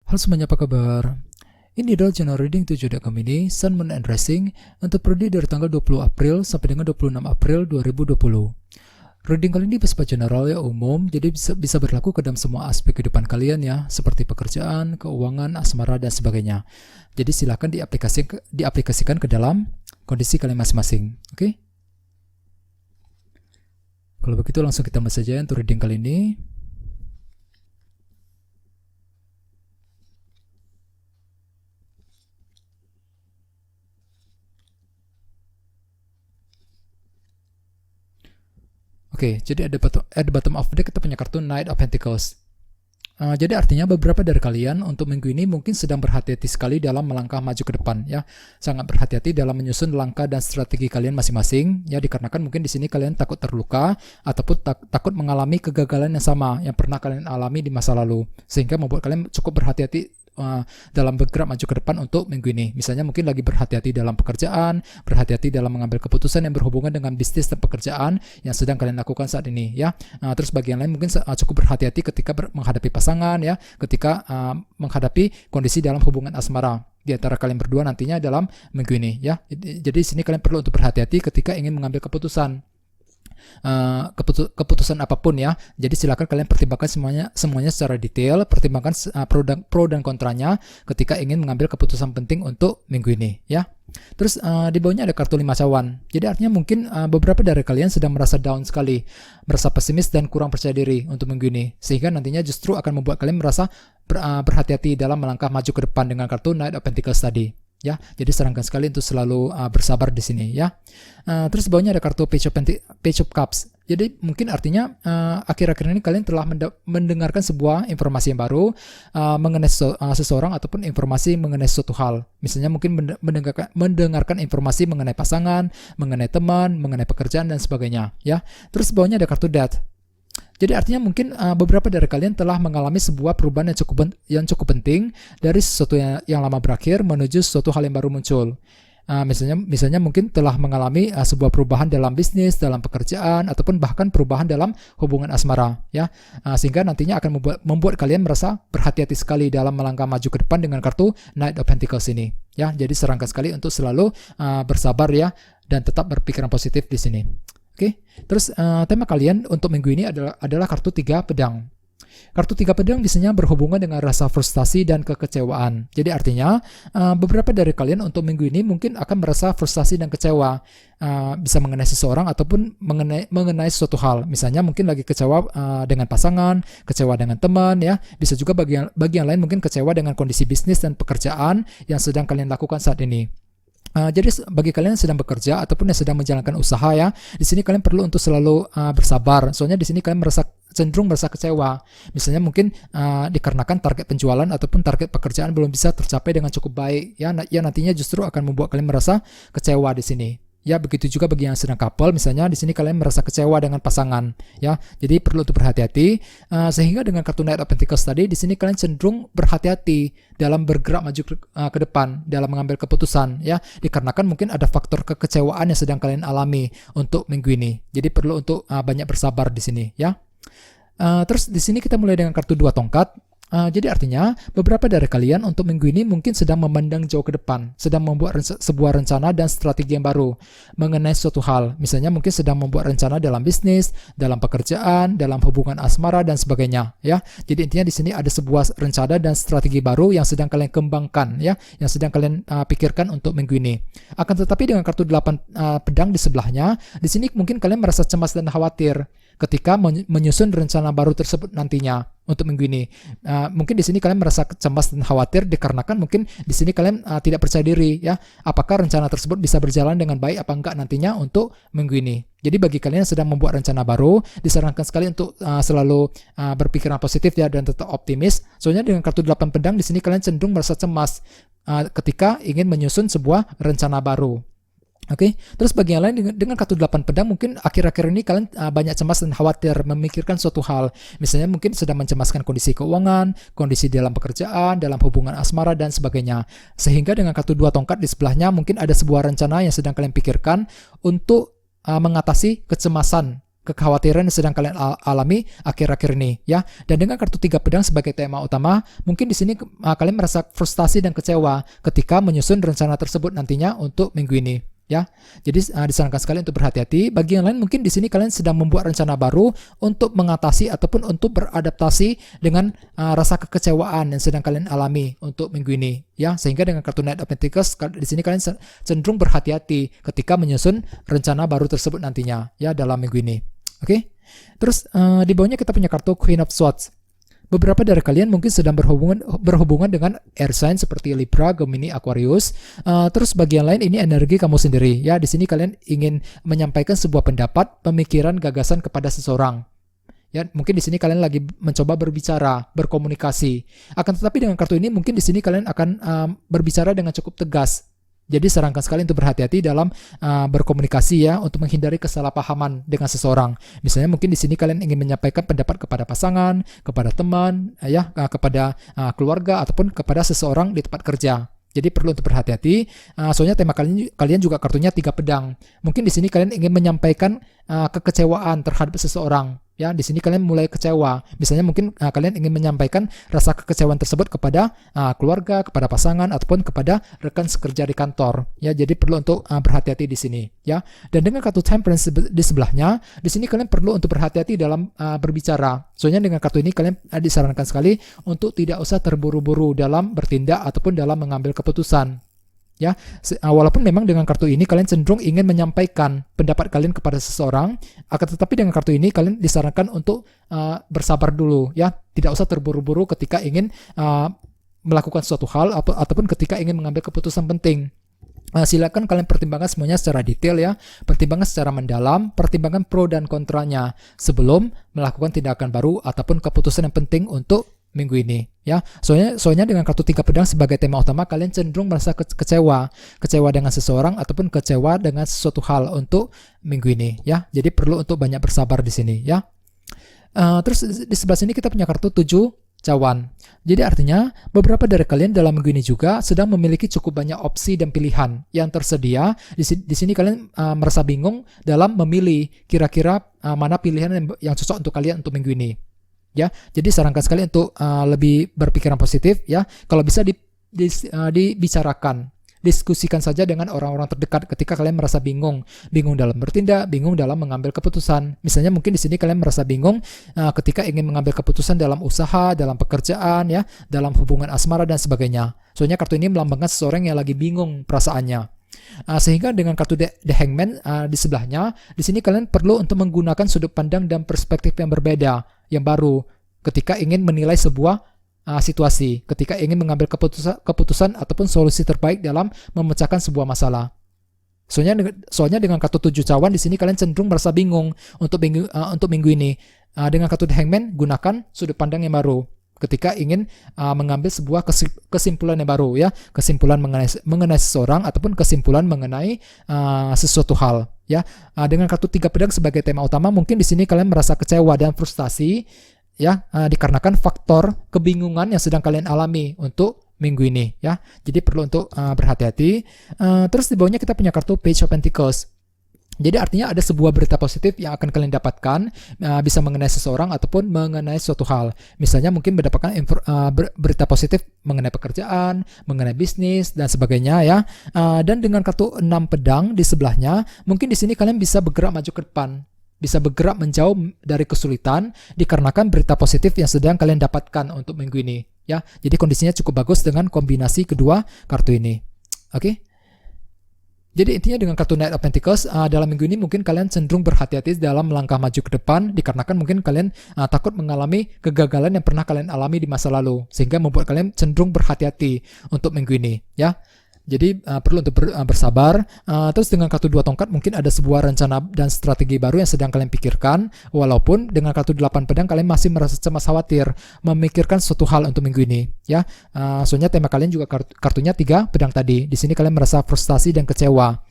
Halo semuanya, apa kabar? Ini adalah general reading 7 dekam ini, Sun, Moon, and Rising untuk periode dari tanggal 20 April sampai dengan 26 April 2020. Reading kali ini bersifat general ya, umum, jadi bisa berlaku ke dalam semua aspek kehidupan kalian ya, seperti pekerjaan, keuangan, asmara, dan sebagainya. Jadi silakan diaplikasikan ke dalam kondisi kalian masing-masing. Oke? Kalau begitu langsung kita mulai saja untuk reading kali ini. Oke, jadi at the bottom of the deck kita punya kartu Knight of Pentacles. Jadi artinya beberapa dari kalian untuk minggu ini mungkin sedang berhati-hati sekali dalam melangkah maju ke depan ya. Sangat berhati-hati dalam menyusun langkah dan strategi kalian masing-masing ya, dikarenakan mungkin di sini kalian takut terluka ataupun takut mengalami kegagalan yang sama yang pernah kalian alami di masa lalu, sehingga membuat kalian cukup berhati-hati dalam bergerak maju ke depan untuk minggu ini. Misalnya mungkin lagi berhati-hati dalam pekerjaan, berhati-hati dalam mengambil keputusan yang berhubungan dengan bisnis dan pekerjaan yang sedang kalian lakukan saat ini ya. Terus bagian lain mungkin cukup berhati-hati ketika menghadapi pasangan ya, ketika menghadapi kondisi dalam hubungan asmara di antara kalian berdua nantinya dalam minggu ini ya. Jadi di sini kalian perlu untuk berhati-hati ketika ingin mengambil keputusan. Keputusan apapun ya. Jadi silakan kalian pertimbangkan semuanya secara detail, pertimbangkan pro dan kontranya ketika ingin mengambil keputusan penting untuk minggu ini ya. Terus di bawahnya ada kartu 5 cawan. Jadi artinya mungkin beberapa dari kalian sedang merasa down sekali, merasa pesimis dan kurang percaya diri untuk minggu ini, sehingga nantinya justru akan membuat kalian merasa berhati-hati dalam melangkah maju ke depan dengan kartu Knight of Pentacles tadi. Ya, jadi sarankan sekali untuk selalu bersabar di sini ya. Terus bawahnya ada kartu Page of Cups. Jadi mungkin artinya akhir-akhir ini kalian telah mendengarkan sebuah informasi yang baru mengenai seseorang ataupun informasi mengenai suatu hal. Misalnya mungkin mendengarkan informasi mengenai pasangan, mengenai teman, mengenai pekerjaan dan sebagainya ya. Terus bawahnya ada kartu Death. Jadi artinya mungkin beberapa dari kalian telah mengalami sebuah perubahan yang cukup penting dari sesuatu yang lama berakhir menuju sesuatu hal yang baru muncul. Misalnya mungkin telah mengalami sebuah perubahan dalam bisnis, dalam pekerjaan, ataupun bahkan perubahan dalam hubungan asmara ya. Sehingga nantinya akan membuat kalian merasa berhati-hati sekali dalam melangkah maju ke depan dengan kartu Knight of Pentacles ini ya. Jadi sarankan sekali untuk selalu bersabar ya, dan tetap berpikiran positif di sini. Oke, terus tema kalian untuk minggu ini adalah kartu 3 pedang. Kartu 3 pedang biasanya berhubungan dengan rasa frustasi dan kekecewaan. Jadi artinya beberapa dari kalian untuk minggu ini mungkin akan merasa frustasi dan kecewa, bisa mengenai seseorang ataupun mengenai suatu hal. Misalnya mungkin lagi kecewa dengan pasangan, kecewa dengan teman ya. Bisa juga bagi yang lain mungkin kecewa dengan kondisi bisnis dan pekerjaan yang sedang kalian lakukan saat ini. Jadi bagi kalian yang sedang bekerja ataupun yang sedang menjalankan usaha ya, di sini kalian perlu untuk selalu bersabar. Soalnya di sini kalian cenderung merasa kecewa. Misalnya mungkin dikarenakan target penjualan ataupun target pekerjaan belum bisa tercapai dengan cukup baik ya, nantinya justru akan membuat kalian merasa kecewa di sini. Ya, begitu juga bagi yang sedang couple, misalnya di sini kalian merasa kecewa dengan pasangan, ya. Jadi perlu untuk berhati-hati, sehingga dengan kartu Knight of Pentacles tadi, di sini kalian cenderung berhati-hati dalam bergerak maju ke depan, dalam mengambil keputusan, ya. Dikarenakan mungkin ada faktor kekecewaan yang sedang kalian alami untuk minggu ini. Jadi perlu untuk banyak bersabar di sini, ya. Terus di sini kita mulai dengan kartu 2 tongkat. Jadi artinya beberapa dari kalian untuk minggu ini mungkin sedang memandang jauh ke depan, sedang membuat sebuah rencana dan strategi yang baru mengenai suatu hal. Misalnya mungkin sedang membuat rencana dalam bisnis, dalam pekerjaan, dalam hubungan asmara dan sebagainya ya. Jadi intinya di sini ada sebuah rencana dan strategi baru yang sedang kalian kembangkan ya, yang sedang kalian pikirkan untuk minggu ini. Akan tetapi dengan kartu 8 pedang di sebelahnya, di sini mungkin kalian merasa cemas dan khawatir ketika menyusun rencana baru tersebut nantinya untuk minggu ini. Mungkin di sini kalian merasa cemas dan khawatir dikarenakan mungkin di sini kalian tidak percaya diri ya, apakah rencana tersebut bisa berjalan dengan baik apa enggak nantinya untuk minggu ini. Jadi bagi kalian yang sedang membuat rencana baru, disarankan sekali untuk selalu berpikiran positif ya, dan tetap optimis. Soalnya dengan kartu 8 pedang di sini kalian cenderung merasa cemas ketika ingin menyusun sebuah rencana baru. Oke, terus bagi yang lain dengan kartu 8 pedang mungkin akhir-akhir ini kalian banyak cemas dan khawatir memikirkan suatu hal. Misalnya mungkin sedang mencemaskan kondisi keuangan, kondisi dalam pekerjaan, dalam hubungan asmara dan sebagainya. Sehingga dengan kartu 2 tongkat di sebelahnya mungkin ada sebuah rencana yang sedang kalian pikirkan untuk mengatasi kecemasan kekhawatiran yang sedang kalian alami akhir-akhir ini, ya. Dan dengan kartu 3 pedang sebagai tema utama, mungkin di sini kalian merasa frustasi dan kecewa ketika menyusun rencana tersebut nantinya untuk minggu ini, ya. Jadi disarankan sekali untuk berhati-hati. Bagi yang lain mungkin di sini kalian sedang membuat rencana baru untuk mengatasi ataupun untuk beradaptasi dengan rasa kekecewaan yang sedang kalian alami untuk minggu ini, ya. Sehingga dengan kartu Knight of Pentacles di sini kalian cenderung berhati-hati ketika menyusun rencana baru tersebut nantinya, ya, dalam minggu ini. Oke. Terus di bawahnya kita punya kartu Queen of Swords. Beberapa dari kalian mungkin sedang berhubungan dengan air sign seperti Libra, Gemini, Aquarius. Terus bagian lain ini energi kamu sendiri, ya. Di sini kalian ingin menyampaikan sebuah pendapat, pemikiran, gagasan kepada seseorang. Ya, mungkin di sini kalian lagi mencoba berbicara, berkomunikasi. Akan tetapi dengan kartu ini mungkin di sini kalian akan berbicara dengan cukup tegas. Jadi sarankan sekali untuk berhati-hati dalam berkomunikasi, ya, untuk menghindari kesalahpahaman dengan seseorang. Misalnya mungkin di sini kalian ingin menyampaikan pendapat kepada pasangan, kepada teman, ya, kepada keluarga ataupun kepada seseorang di tempat kerja. Jadi perlu untuk berhati-hati. Soalnya tema kalian juga kartunya 3 pedang. Mungkin di sini kalian ingin menyampaikan kekecewaan terhadap seseorang. Ya, di sini kalian mulai kecewa. Misalnya mungkin kalian ingin menyampaikan rasa kekecewaan tersebut kepada keluarga, kepada pasangan ataupun kepada rekan sekerja di kantor. Ya, jadi perlu untuk berhati-hati di sini, ya. Dan dengan kartu Temperance di sebelahnya, di sini kalian perlu untuk berhati-hati dalam berbicara. Soalnya dengan kartu ini kalian disarankan sekali untuk tidak usah terburu-buru dalam bertindak ataupun dalam mengambil keputusan. Ya, walaupun memang dengan kartu ini kalian cenderung ingin menyampaikan pendapat kalian kepada seseorang, akan tetapi dengan kartu ini kalian disarankan untuk bersabar dulu, ya, tidak usah terburu-buru ketika ingin melakukan suatu hal ataupun ketika ingin mengambil keputusan penting. Silakan kalian pertimbangkan semuanya secara detail, ya, pertimbangkan secara mendalam, pertimbangkan pro dan kontranya sebelum melakukan tindakan baru ataupun keputusan yang penting untuk minggu ini, ya. Soalnya dengan kartu 3 pedang sebagai tema utama kalian cenderung merasa kecewa dengan seseorang ataupun kecewa dengan sesuatu hal untuk minggu ini, ya. Jadi perlu untuk banyak bersabar di sini, ya. Terus di sebelah sini kita punya kartu 7 cawan. Jadi artinya beberapa dari kalian dalam minggu ini juga sedang memiliki cukup banyak opsi dan pilihan yang tersedia. Di sini kalian merasa bingung dalam memilih kira-kira mana pilihan yang cocok untuk kalian untuk minggu ini. Ya, jadi sarankan sekali untuk lebih berpikiran positif, ya. Kalau bisa dibicarakan, diskusikan saja dengan orang-orang terdekat ketika kalian merasa bingung dalam bertindak, bingung dalam mengambil keputusan. Misalnya mungkin di sini kalian merasa bingung ketika ingin mengambil keputusan dalam usaha, dalam pekerjaan, ya, dalam hubungan asmara dan sebagainya. Soalnya kartu ini melambangkan seseorang yang lagi bingung perasaannya. Sehingga dengan kartu The Hangman di sebelahnya, di sini kalian perlu untuk menggunakan sudut pandang dan perspektif yang berbeda, yang baru, ketika ingin menilai sebuah situasi, ketika ingin mengambil keputusan ataupun solusi terbaik dalam memecahkan sebuah masalah. Soalnya dengan kartu 7 cawan di sini kalian cenderung merasa bingung untuk minggu ini. Dengan kartu The Hangman, gunakan sudut pandang yang baru ketika ingin mengambil sebuah kesimpulan yang baru, ya, kesimpulan mengenai seseorang ataupun kesimpulan mengenai sesuatu hal, ya. Dengan kartu 3 pedang sebagai tema utama, mungkin di sini kalian merasa kecewa dan frustasi, ya, dikarenakan faktor kebingungan yang sedang kalian alami untuk minggu ini, ya. Jadi perlu untuk berhati-hati. Terus di bawahnya kita punya kartu Page of Pentacles. Jadi artinya ada sebuah berita positif yang akan kalian dapatkan, bisa mengenai seseorang ataupun mengenai suatu hal. Misalnya mungkin mendapatkan berita positif mengenai pekerjaan, mengenai bisnis dan sebagainya, ya. Dan dengan kartu 6 pedang di sebelahnya, mungkin di sini kalian bisa bergerak maju ke depan, bisa bergerak menjauh dari kesulitan dikarenakan berita positif yang sedang kalian dapatkan untuk minggu ini, ya. Jadi kondisinya cukup bagus dengan kombinasi kedua kartu ini. Oke. Jadi intinya dengan kartu Knight of Pentacles dalam minggu ini mungkin kalian cenderung berhati-hati dalam melangkah maju ke depan dikarenakan mungkin kalian takut mengalami kegagalan yang pernah kalian alami di masa lalu, sehingga membuat kalian cenderung berhati-hati untuk minggu ini, ya. Jadi perlu untuk bersabar. Terus dengan kartu 2 tongkat mungkin ada sebuah rencana dan strategi baru yang sedang kalian pikirkan, walaupun dengan kartu 8 pedang kalian masih merasa cemas khawatir memikirkan suatu hal untuk minggu ini, ya. Soalnya tema kalian juga kartunya 3 pedang tadi. Di sini kalian merasa frustasi dan kecewa.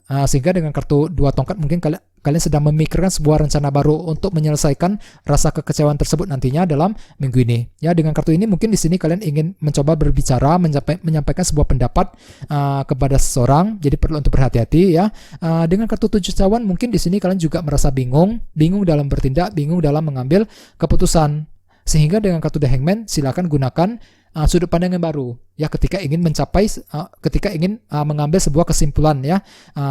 Sehingga dengan kartu 2 tongkat mungkin kalian sedang memikirkan sebuah rencana baru untuk menyelesaikan rasa kekecewaan tersebut nantinya dalam minggu ini. Ya, dengan kartu ini mungkin di sini kalian ingin mencoba berbicara, menyampaikan sebuah pendapat kepada seseorang, jadi perlu untuk berhati-hati ya. Dengan kartu 7 cawan mungkin di sini kalian juga merasa bingung dalam bertindak, bingung dalam mengambil keputusan. Sehingga dengan kartu The Hangman silakan gunakan sudut pandang yang baru ya ketika ingin mengambil sebuah kesimpulan ya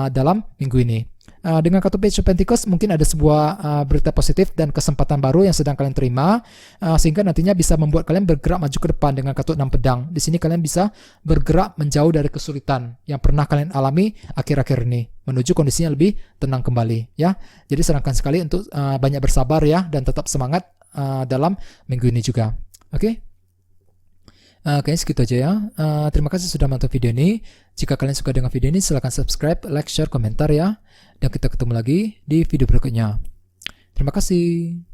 dalam minggu ini. Dengan kartu Page of Pentacles mungkin ada sebuah berita positif dan kesempatan baru yang sedang kalian terima, sehingga nantinya bisa membuat kalian bergerak maju ke depan. Dengan kartu 6 pedang di sini kalian bisa bergerak menjauh dari kesulitan yang pernah kalian alami akhir-akhir ini menuju kondisinya lebih tenang kembali ya. Jadi sarankan sekali untuk banyak bersabar ya dan tetap semangat dalam minggu ini juga. Oke. Kayaknya segitu aja ya. Terima kasih sudah menonton video ini. Jika kalian suka dengan video ini, silahkan subscribe, like, share, komentar ya. Dan kita ketemu lagi di video berikutnya. Terima kasih.